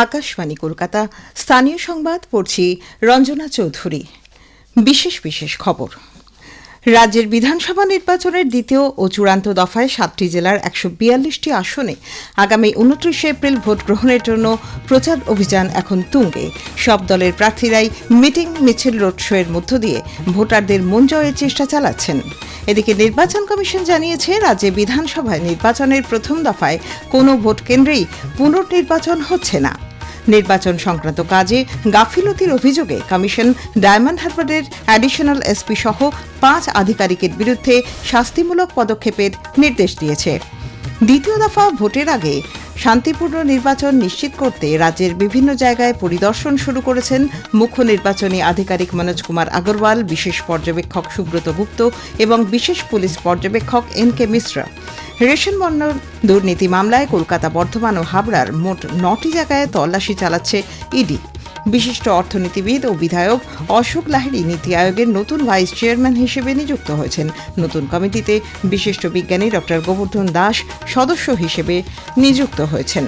আকাশবাণী কলকাতা স্থানীয় সংবাদ পড়ছি রঞ্জনা চৌধুরী। বিশেষ খবর। রাজ্যের বিধানসভা নির্বাচনের দ্বিতীয় ও চূড়ান্ত দফায় 7টি জেলার 142টি আসনে আগামী 29 এপ্রিল ভোট গ্রহণের জন্য প্রচার অভিযান এখন তুঙ্গে। সব দলের প্রার্থীরাই মিটিং মিছিল রোড শো এর মধ্য দিয়ে ভোটারদের মন জয়ের চেষ্টা চালাচ্ছেন। এদিকে নির্বাচন কমিশন জানিয়েছে, রাজ্যে বিধানসভায় নির্বাচনের প্রথম দফায় কোনো ভোট কেন্দ্রেই পুনর্নির্বাচন হচ্ছে না। নির্বাচন সংক্রান্ত কাজে গাফিলতির অভিযোগে কমিশন ডায়মন্ড হারবারের অ্যাডিশনাল এসপি সহ 5 আধিকারিকের বিরুদ্ধে শাস্তিমূলক পদক্ষেপের নির্দেশ দিয়েছে। দ্বিতীয় দফা ভোটের আগে শান্তিপূর্ণ নির্বাচন নিশ্চিত করতে রাজ্যের বিভিন্ন জায়গায় পরিদর্শন শুরু করেছেন মুখ্য নির্বাচনী আধিকারিক মনোজ কুমার আগরওয়াল, বিশেষ পর্যবেক্ষক সুব্রত গুপ্ত এবং বিশেষ পুলিশ পর্যবেক্ষক এন.কে. মিশ্রা। রেশন বন্টন দুর্নীতি মামলায় কলকাতা, বর্ধমান ও হাবড়ার মোট 9টি জায়গায় তল্লাশি চালাচ্ছে ইডি। বিশিষ্ট অর্থনীতিবিদ ও বিধায়ক অশোক লাহিড়ী নীতি আয়োগের নতুন ভাইস চেয়ারম্যান হিসেবে নিযুক্ত হয়েছেন। নতুন কমিটিতে বিশিষ্ট বিজ্ঞানী ড গোবর্ধন দাস সদস্য হিসেবে নিযুক্ত হয়েছেন।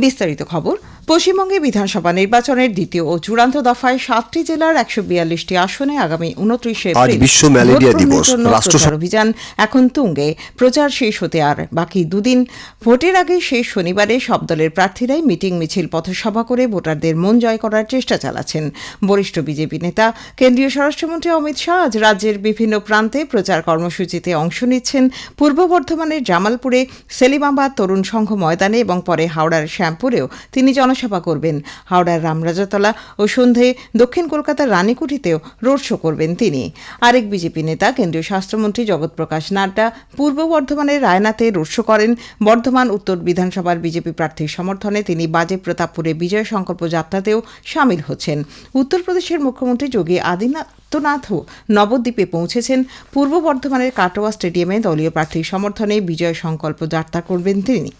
বিস্তারিত খবর। পশ্চিমবঙ্গে বিধানসভা নির্বাচনের দ্বিতীয় ও চূড়ান্ত দফায় 7টি জেলার 142টি আসনে আগামী 29 এপ্রিল বিশ্ব ম্যালেরিয়া দিবস। প্রচার অভিযান এখন তুঙ্গে। প্রচার শেষ হতে আর বাকি দুদিন। ভোটের আগে শেষ শনিবারে সব দলের প্রার্থীরাই মিটিং মিছিল পথসভা করে ভোটারদের মন জয় করার চেষ্টা চালাচ্ছেন। বরিষ্ঠ বিজেপি নেতা কেন্দ্রীয় স্বরাষ্ট্রমন্ত্রী অমিত শাহ আজ রাজ্যের বিভিন্ন প্রান্তে প্রচার কর্মসূচিতে অংশ নিচ্ছেন। পূর্ব বর্ধমানের জামালপুরে সেলিমাবাদ তরুণ সংঘ ময়দানে এবং পরে হাওড়ার শ্যামপুরেও তিনি জনসভা করবেন। হাওড়ার রামরাজাতলা ও সন্ধে দক্ষিণ কলকাতার রানীকুঠিতেও রোড শো করবেন তিনি। আরেক বিজেপি নেতা কেন্দ্রীয় স্বাস্থ্যমন্ত্রী জগৎ প্রকাশ নাড্ডা পূর্ব বর্ধমানের রায়নাতে রোড শো করেন। বর্ধমান উত্তর বিধানসভার বিজেপি প্রার্থীর সমর্থনে তিনি বাজে প্রতাপপুরে বিজয় সংকল্প যাত্রাতেও সামিল হচ্ছেন। উত্তরপ্রদেশের মুখ্যমন্ত্রী যোগী আদিত্যনাথও নবদ্বীপে পৌঁছেছেন। পূর্ব বর্ধমানের কাটোয়া স্টেডিয়ামে দলীয় প্রার্থীর সমর্থনে বিজয় সংকল্প যাত্রা করবেন তিনি।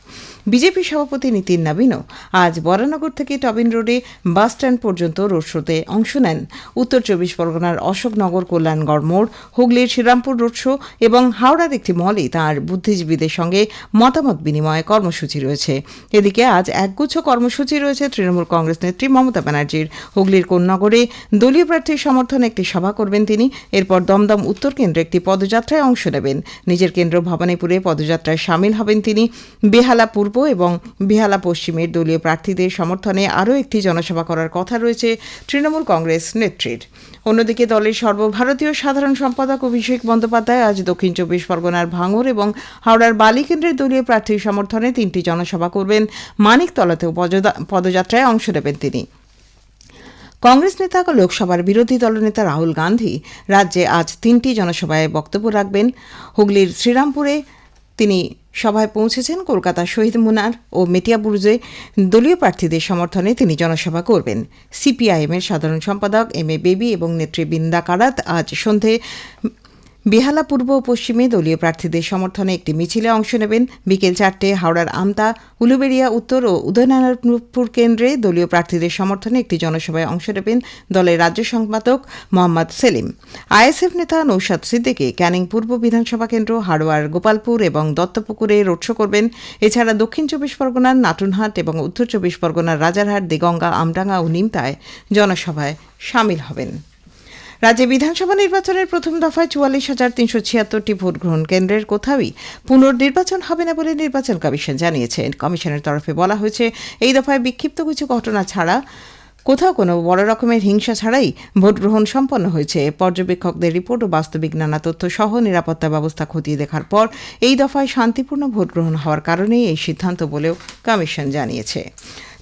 বিজেপি সভাপতি নীতিন নবীনও আজ বরানগর থেকে টবিন রোডে বাস স্ট্যান্ড পর্যন্ত রোড শোতে অংশ নেন। উত্তর 24 পরগনার অশোকনগর কল্যাণগড় মোড়, হুগলির শ্রীরামপুর রোড শো এবং হাওড়ার একটি মলে তাঁর বুদ্ধিজীবীদের সঙ্গে মতামত বিনিময় কর্মসূচি রয়েছে। এদিকে আজ একগুচ্ছ কর্মসূচি রয়েছে তৃণমূল কংগ্রেস নেত্রী মমতা ব্যানার্জির। হুগলির কোন্নগরে দলীয় প্রার্থীর সমর্থনে একটি সভা করবেন তিনি। এরপর দমদম উত্তর কেন্দ্রে একটি পদযাত্রায় অংশ নেবেন। নিজের কেন্দ্র ভবানীপুরে পদযাত্রায় সামিল হবেন তিনি। বেহালা পূর্ব এবং বেহালা পশ্চিমের দলীয় প্রার্থীদের সমর্থনে আরও একটি জনসভা করার কথা রয়েছে তৃণমূল কংগ্রেস নেত্রীর। অন্যদিকে দলের সর্বভারতীয় সাধারণ সম্পাদক অভিষেক বন্দ্যোপাধ্যায় আজ দক্ষিণ 24 পরগনার ভাঙড় এবং হাওড়ার বালিকেন্দ্রের দলীয় প্রার্থীর সমর্থনে 3টি জনসভা করবেন। মানিকতলাতেও পদযাত্রায় অংশ নেবেন তিনি। কংগ্রেস নেতা লোকসভার বিরোধী দলনেতা রাহুল গান্ধী রাজ্যে আজ 3টি জনসভায় বক্তব্য রাখবেন। হুগলির শ্রীরামপুরে তিনি সভায় পৌঁছেছেন। কলকাতা শহীদ মিনার ও মেটিয়াবুরুজে দলীয় প্রার্থীদের সমর্থনে তিনি জনসভা করবেন। সিপিআইএমের সাধারণ সম্পাদক এম.এ. বেবি এবং নেত্রী বৃন্দা কারাত আজ সন্ধে বেহালা পূর্ব ও পশ্চিমে দলীয় প্রার্থীদের সমর্থনে একটি মিছিলে অংশ নেবেন। বিকেল 4টে হাওড়ার আমতা, উলুবেড়িয়া উত্তর ও উদয়নারায়ণপুর কেন্দ্রে দলীয় প্রার্থীদের সমর্থনে একটি জনসভায় অংশ নেবেন দলের রাজ্য সম্পাদক মোহাম্মদ সেলিম। আইএসএফ নেতা নৌশাদ সিদ্দিকী ক্যানিং পূর্ব বিধানসভা কেন্দ্র, হাড়োয়ার গোপালপুর এবং দত্তপুকুরে রোড শো করবেন। এছাড়া দক্ষিণ 24 পরগনার নাটুনহাট এবং উত্তর 24 পরগনার রাজারহাট, দেগঙ্গা, আমডাঙ্গা ও নিমতায় জনসভায় সামিল হবেন। রাজ্যে বিধানসভা নির্বাচনের প্রথম দফায় 44,376টি ভোট গ্রহণ কেন্দ্রের কোথাওই পুনর্নির্বাচন হবে না বলে নির্বাচন কমিশন জানিয়েছে। কমিশনের তরফে বলা হয়েছে, এই দফায় বিক্ষিপ্ত কিছু ঘটনা ছাড়া কোথাও কোনো বড় রকমের হিংসা ছাড়াই ভোট গ্রহণ সম্পন্ন হয়েছে। পর্যবেক্ষকদের রিপোর্ট ও বাস্তবিক নানা তথ্য সহ নিরাপত্তা ব্যবস্থা খতিয়ে দেখার পর এই দফায় শান্তিপূর্ণ ভোট গ্রহণ হওয়ার কারণেই এই সিদ্ধান্ত বলেও কমিশন জানিয়েছে।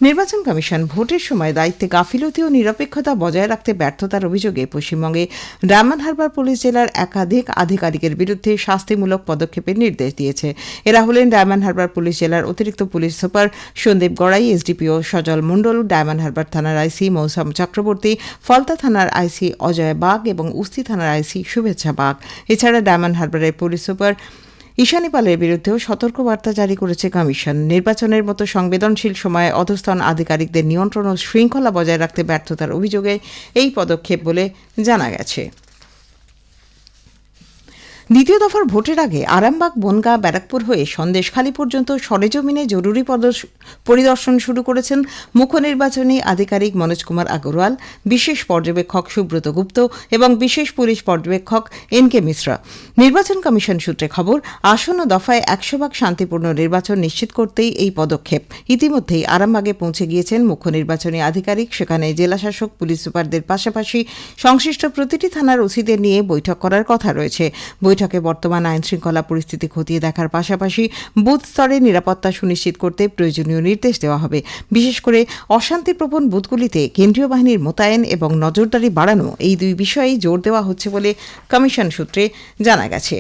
নির্বাচন কমিশন ভোটের সময় দায়িত্বে গাফিলতি ও নিরপেক্ষতা বজায় রাখতে ব্যর্থতার অভিযোগে পশ্চিমবঙ্গে ডায়মন্ড হারবার পুলিশ জেলার একাধিক আধিকারিকের বিরুদ্ধে শাস্তিমূলক পদক্ষেপের নির্দেশ দিয়েছে। এরা হলেন ডায়মন্ড হারবার পুলিশ জেলার অতিরিক্ত police super Sandip Garai, SDPO Sajal Mondal, Diamond Harbour থানার আইসি মৌসম চক্রবর্তী, ফলতা থানার আইসি অজয় বাগ এবং উস্তি থানার আইসি শুভেচ্ছা বাগ। এছাড়া ডায়মন্ড হারবারের পুলিশ সুপার ঈশানী পালের বিরুদ্ধেও সতর্কবার্তা জারি করেছে কমিশন। নির্বাচনের মতো সংবেদনশীল সময়ে অধস্তন আধিকারিকদের নিয়ন্ত্রণ ও শৃঙ্খলা বজায় রাখতে ব্যর্থতার অভিযোগে এই পদক্ষেপ বলে জানা গেছে। দ্বিতীয় দফার ভোটের আগে আরামবাগ, বনগাঁ, ব্যারাকপুর হয়ে সন্দেশখালী পর্যন্ত সরেজমিনে জরুরি পরিদর্শন শুরু করেছেন মুখ্য নির্বাচনী আধিকারিক মনোজ কুমার আগরওয়াল, বিশেষ পর্যবেক্ষক সুব্রত গুপ্ত এবং বিশেষ পুলিশ পর্যবেক্ষক এন.কে. মিশ্রা। নির্বাচন কমিশন সূত্রে খবর, আসন্ন দফায় 100% শান্তিপূর্ণ নির্বাচন নিশ্চিত করতেই এই পদক্ষেপ। ইতিমধ্যেই আরামবাগে পৌঁছে গিয়েছেন মুখ্য নির্বাচনী আধিকারিক। সেখানে জেলাশাসক, পুলিশ সুপারদের পাশাপাশি সংশ্লিষ্ট প্রতিটি থানার ওসিদের নিয়ে বৈঠক করার কথা রয়েছে। বৈঠকে বর্তমান আইন শৃঙ্খলা পরিস্থিতি খতিয়ে দেখার পাশাপাশি বুথ স্তরে নিরাপত্তা সুনিশ্চিত করতে প্রয়োজনীয় নির্দেশ দেওয়া হবে। বিশেষ করে অশান্তিপ্রবণ বুথগুলিতে কেন্দ্রীয় বাহিনীর মোতায়েন এবং নজরদারি বাড়ানো, এই দুই বিষয়েই জোর দেওয়া হচ্ছে বলে কমিশন সূত্রে জানা গেছে।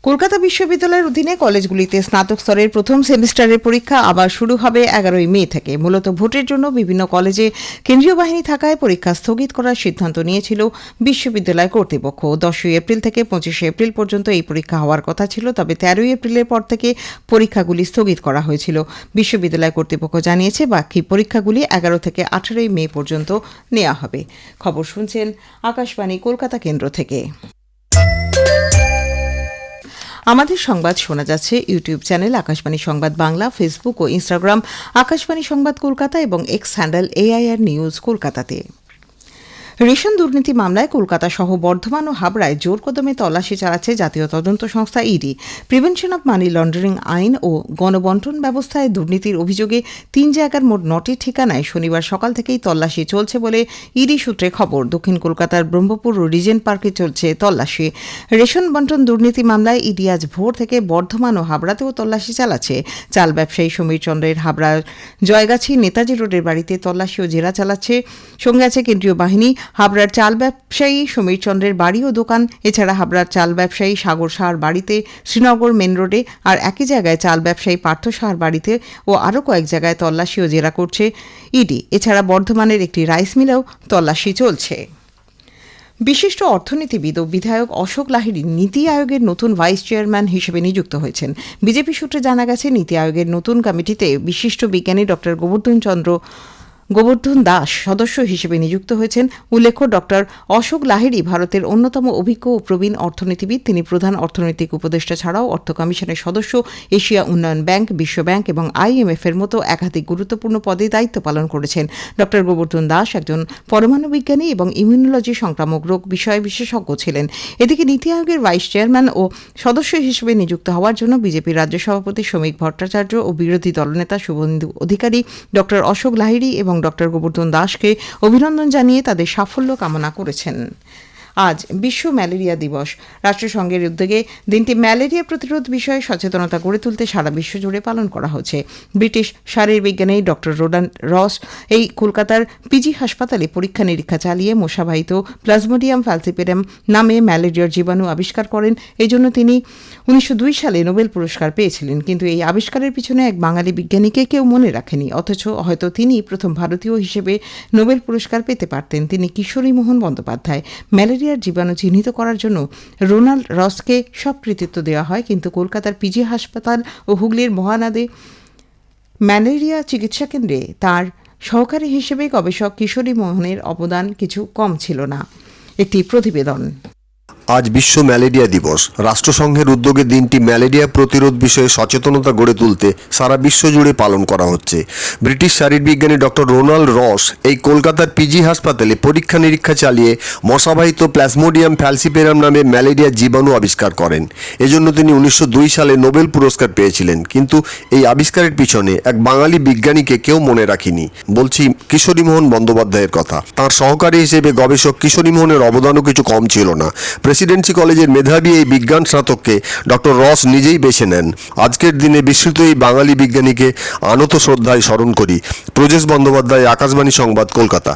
কলকাতা বিশ্ববিদ্যালয়ের অধীনে কলেজগুলিতে স্নাতক স্তরের প্রথম সেমিস্টারের পরীক্ষা আবার শুরু হবে 11 মে থেকে। মূলত ভোটের জন্য বিভিন্ন কলেজে কেন্দ্রীয় বাহিনী থাকায় পরীক্ষা স্থগিত করার সিদ্ধান্ত নিয়েছিল বিশ্ববিদ্যালয় কর্তৃপক্ষ। 10 এপ্রিল থেকে 25 এপ্রিল পর্যন্ত এই পরীক্ষা হওয়ার কথা ছিল, তবে 13 এপ্রিলের পর থেকে পরীক্ষাগুলি স্থগিত করা হয়েছিল। বিশ্ববিদ্যালয় কর্তৃপক্ষ জানিয়েছে বাকি পরীক্ষাগুলি 11 থেকে 18 মে পর্যন্ত নেওয়া হবে। খবর শুনছেন আকাশবাণী কলকাতা কেন্দ্র থেকে। আমাদের সংবাদ শোনা যাচ্ছে ইউটিউব চ্যানেল আকাশবাণী সংবাদ বাংলা, ফেসবুক ও ইনস্টাগ্রাম আকাশবাণী সংবাদ কলকাতা এবং এক্স হ্যান্ডেল AIR নিউজ কলকাতাতে। রেশন দুর্নীতি মামলায় কলকাতা সহ বর্ধমান ও হাবড়ায় জোর কদমে তল্লাশি চালাচ্ছে জাতীয় তদন্ত সংস্থা ED. Prevention of money laundering আইন ও গণবন্টন ব্যবস্থায় দুর্নীতির অভিযোগে 3 জায়গার মোট 9টি ঠিকানায় শনিবার সকাল থেকেই তল্লাশি চলছে বলে ইডি সূত্রে খবর। দক্ষিণ কলকাতার ব্রহ্মপুর ও রিজেন্ট পার্কে চলছে তল্লাশি। রেশন বন্টন দুর্নীতি মামলায় ইডি আজ ভোর থেকে বর্ধমান ও হাবড়াতেও তল্লাশি চালাচ্ছে। চাল ব্যবসায়ী সমীর চন্দ্রের হাবড়ার জয়গাছি নেতাজি রোডের বাড়িতে তল্লাশি ও জেরা চালাচ্ছে। সঙ্গে আছে কেন্দ্রীয় বাহিনী। হাবড়ার চাল ব্যবসায়ী সমীর চন্দ্রের বাড়ি ও দোকান, এছাড়া হাবড়ার চাল ব্যবসায়ী সাগর সাহার বাড়িতে, শ্রীনগর মেন রোডে আর একই জায়গায় চাল ব্যবসায়ী পার্থ সাহার বাড়িতে ও আরও কয়েক জায়গায় তল্লাশি ও জেরা করছে ইডি। এছাড়া বর্ধমানের একটি রাইস মিলেও তল্লাশি চলছে। বিশিষ্ট অর্থনীতিবিদ ও বিধায়ক অশোক লাহিড়ী নীতি আয়োগের নতুন ভাইস চেয়ারম্যান হিসেবে নিযুক্ত হয়েছেন। বিজেপি সূত্রে জানা গেছে, নীতি আয়োগের নতুন কমিটিতে বিশিষ্ট বিজ্ঞানী ডক্টর গোবর্ধন দাস সদস্য হিসেবে নিযুক্ত হয়েছেন। উল্লেখ্য, ডক্টর অশোক লাহিড়ী ভারতের অন্যতম অভিজ্ঞ ও প্রবীণ অর্থনীতিবিদ। তিনি প্রধান অর্থনৈতিক উপদেষ্টা ছাড়াও অর্থ কমিশনের সদস্য, এশিয়া উন্নয়ন ব্যাংক, বিশ্ব ব্যাংক এবং IMF এর মতো একাধিক গুরুত্বপূর্ণ পদে দায়িত্ব পালন করেছেন। ডক্টর গোবর্ধন দাস একজন পরমাণু বিজ্ঞানী এবং ইমিউনোলজি সংক্রামক রোগ বিষয়ে বিশেষজ্ঞ ছিলেন। এদিকে নীতি আয়োগের ভাইস চেয়ারম্যান ও সদস্য হিসেবে নিযুক্ত হওয়ার জন্য বিজেপির রাজ্য সভাপতি শ্রমিক ভট্টাচার্য ও বিরোধী দলনেতা শুভেন্দু অধিকারী ডক্টর অশোক লাহিড়ী এবং ডক্টর গোবর্ধন দাসকে অভিনন্দন জানিয়ে তাদের সাফল্য কামনা করেছেন। আজ বিশ্ব ম্যালেরিয়া দিবস। রাষ্ট্রসংঘের উদ্যোগে দিনটি ম্যালেরিয়া প্রতিরোধ বিষয়ে সচেতনতা গড়ে তুলতে সারা বিশ্ব জুড়ে পালন করা হচ্ছে। ব্রিটিশ শারীরবিজ্ঞানী ডক্টর রোনাল্ড রস এই কলকাতার পিজি হাসপাতালে পরীক্ষা নিরীক্ষা চালিয়ে মশাবাহিত প্লাজমোডিয়াম ফ্যালসিপেরাম নামে ম্যালেরিয়ার জীবাণু আবিষ্কার করেন। এই জন্য তিনি 1902 সালে নোবেল পুরস্কার পেয়েছিলেন। কিন্তু এই আবিষ্কারের পিছনে এক বাঙালি বিজ্ঞানীকে কেউ মনে রাখেনি, অথচ হয়তো তিনি প্রথম ভারতীয় হিসেবে নোবেল পুরস্কার পেতে পারতেন। তিনি কিশোরী মোহন বন্দ্যোপাধ্যায়। ম্যালেরিয়ার জীবাণু চিহ্নিত করার জন্য রোনাল্ড রসকে সব কৃতিত্ব দেওয়া হয়, কিন্তু কলকাতার পিজি হাসপাতাল ও হুগলির মহানাদে ম্যালেরিয়া চিকিৎসা কেন্দ্রে তার সহকারী হিসেবে গবেষক কিশোরী মোহনের অবদান কিছু কম ছিল না। একটি প্রতিবেদন। আজ বিশ্ব ম্যালেরিয়া দিবস। রাষ্ট্রসংঘের উদ্যোগে দিনটি ম্যালেরিয়া প্রতিরোধ বিষয়ে সচেতনতা গড়ে তুলতে সারা বিশ্ব জুড়ে পালন করা হচ্ছে। ব্রিটিশ শারীরবিজ্ঞানী ডক্টর রোনাল্ড রস এই কলকাতার পিজি হাসপাতালে পরীক্ষা নিরীক্ষা চালিয়ে মশাবাহিত প্লাজমোডিয়াম ফ্যালসিপেরাম নামে ম্যালেরিয়া জীবাণু আবিষ্কার করেন। এজন্য তিনি 1902 সালে নোবেল পুরস্কার পেয়েছিলেন। কিন্তু এই আবিষ্কারের পিছনে এক বাঙালি বিজ্ঞানীকে কেউ মনে রাখেনি। বলছি কিশোরী মোহন বন্দ্যোপাধ্যায়ের কথা। তার সহকারী হিসেবে গবেষক কিশোরী মোহনের অবদানও কিছু কম ছিল না। প্রেসিডেন্সি কলেজের মেধাবী এই বিজ্ঞান স্নাতককে ডক্টর রস নিজেই বেছে নেন। আজকের দিনে বিস্মৃত এই বাঙালি বিজ্ঞানীকে আনত শ্রদ্ধায় স্মরণ করি। প্রজেশ বন্দ্যোপাধ্যায়, আকাশবাণী সংবাদ, কলকাতা।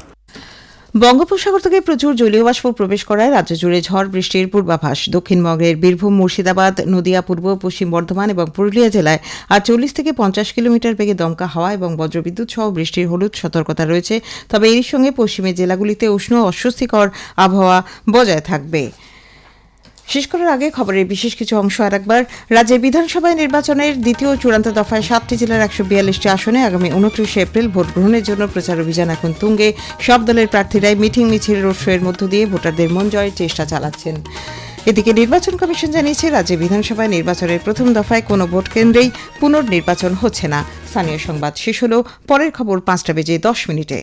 বঙ্গোপসাগর থেকে প্রচুর জলীয় বাষ্প প্রবেশ করায় রাজ্য জুড়ে ঝড় বৃষ্টির পূর্বাভাস। দক্ষিণবঙ্গের বীরভূম, মুর্শিদাবাদ, নদিয়া, পূর্ব পশ্চিম বর্ধমান এবং পুরুলিয়া জেলায় আর 40 থেকে 50 কিলোমিটার বেগে দমকা হাওয়া এবং বজ্রবিদ্যুৎ সহ বৃষ্টির হলুদ সতর্কতা রয়েছে। তবে এর সঙ্গে পশ্চিমের জেলাগুলিতে উষ্ণ অস্বস্তিকর আবহাওয়া বজায় থাকবে। শেষ করার আগে খবরের বিশেষ কিছু অংশ আরেকবার। রাজ্যের বিধানসভায় নির্বাচনের দ্বিতীয় চূড়ান্ত দফায় ৭টি জেলার ১৪২টি আসনে আগামী ২৯ এপ্রিল ভোট গ্রহণের জন্য প্রচার অভিযান এখন তুঙ্গে। সব দলের প্রার্থীরাই মিটিং মিছিল রোড শো এর মধ্য দিয়ে ভোটারদের মন জয়ের চেষ্টা চালাচ্ছেন। এদিকে নির্বাচন কমিশন জানিয়েছে, রাজ্যে বিধানসভায় নির্বাচনের প্রথম দফায় কোনো ভোট কেন্দ্রেই পুনর্নির্বাচন হচ্ছে না। স্থানীয় সংবাদ শেষ হলো। পরের খবর ৫টা বেজে ১০ মিনিটে।